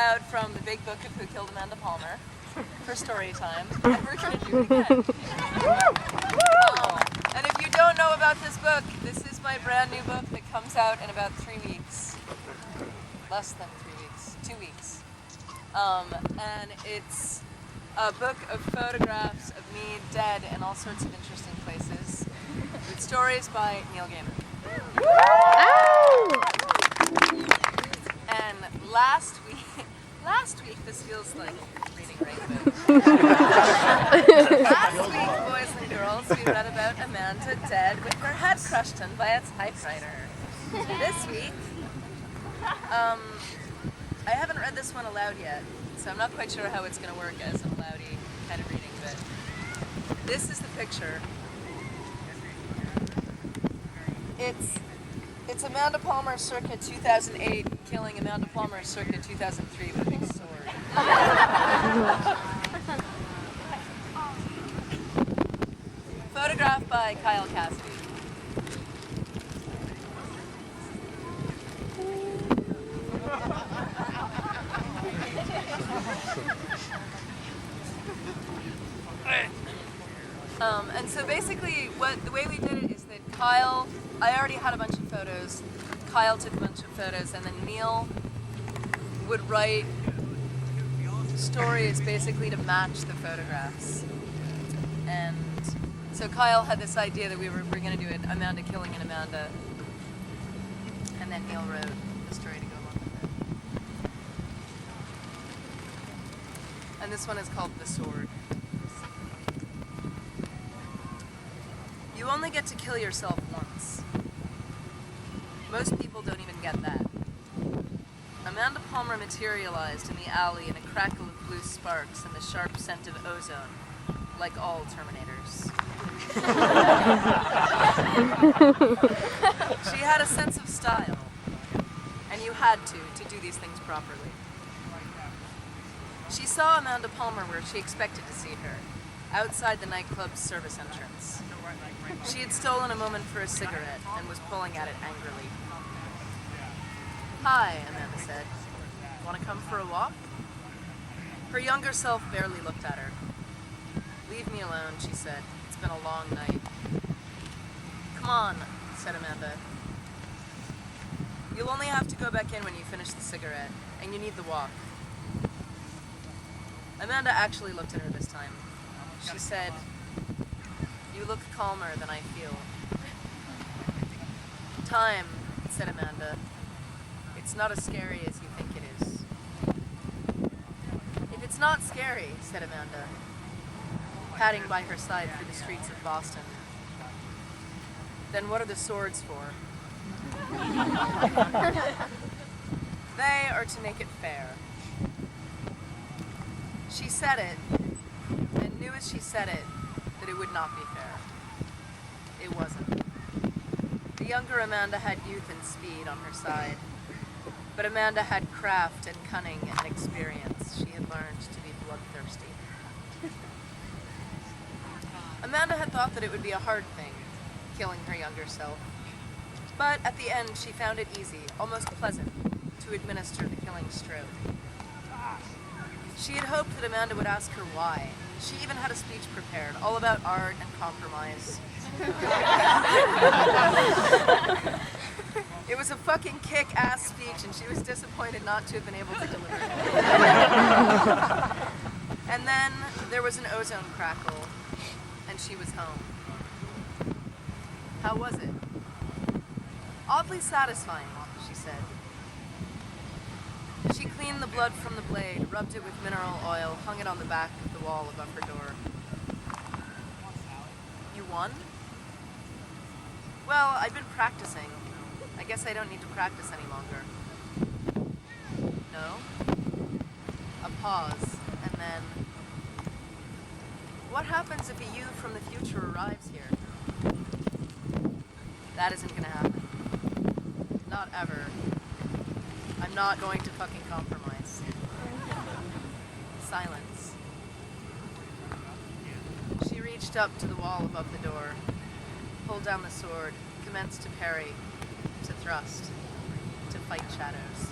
aloud from the big book of Who Killed Amanda Palmer for story time, and we're going to do it again. And if you don't know about this book, this is my brand new book that comes out in about 3 weeks. Less than 3 weeks, 2 weeks. And it's a book of photographs of me dead in all sorts of interesting places, with stories by Neil Gaiman. And last week, this feels like reading Rainbow. Last week, boys and girls, we read about Amanda dead with her head crushed in by a typewriter. This week, I haven't read this one aloud yet, so I'm not quite sure how it's going to work as an aloud-y kind of reading, but this is the picture. It's Amanda Palmer circa 2008 killing Amanda Palmer circa 2003 with a big sword. Photographed by Kyle Cassidy. And so basically, the way we did it is that Kyle, I already had a bunch of photos, Kyle took a bunch of photos, and then Neil would write stories basically to match the photographs. And so Kyle had this idea that we were going to do it, Amanda killing an Amanda, and then Neil wrote the story to go along with it. And this one is called The Sword. You only get to kill yourself once. Most people don't even get that. Amanda Palmer materialized in the alley in a crackle of blue sparks and the sharp scent of ozone, like all Terminators. She had a sense of style, and you had to do these things properly. She saw Amanda Palmer where she expected to see her, outside the nightclub's service entrance. She had stolen a moment for a cigarette and was pulling at it angrily. "Hi," Amanda said. "Want to come for a walk?" Her younger self barely looked at her. "Leave me alone," she said. "It's been a long night." "Come on," said Amanda. "You'll only have to go back in when you finish the cigarette, and you need the walk." Amanda actually looked at her this time. She said, "You look calmer than I feel." "Time," said Amanda. "It's not as scary as you think it is." "If it's not scary," said Amanda, padding by her side through the streets of Boston, "then what are the swords for?" "They are to make it fair." She said it, and knew as she said it that it would not be fair. It wasn't. The younger Amanda had youth and speed on her side, but Amanda had craft and cunning and experience. She had learned to be bloodthirsty. Amanda had thought that it would be a hard thing, killing her younger self, but at the end she found it easy, almost pleasant, to administer the killing stroke. She had hoped that Amanda would ask her why. She even had a speech prepared, all about art and compromise. It was a fucking kick-ass speech, and she was disappointed not to have been able to deliver it. And then there was an ozone crackle, and she was home. How was it? Oddly satisfying, she said. She cleaned the blood from the blade, rubbed it with mineral oil, hung it on the back of the wall above her door. "You won?" "Well, I've been practicing. I guess I don't need to practice any longer." "No?" A pause, and then, "What happens if a you from the future arrives here?" "That isn't gonna happen. Not ever. I'm not going to fucking compromise." Silence. She reached up to the wall above the door, pulled down the sword, commenced to parry, to thrust, to fight shadows.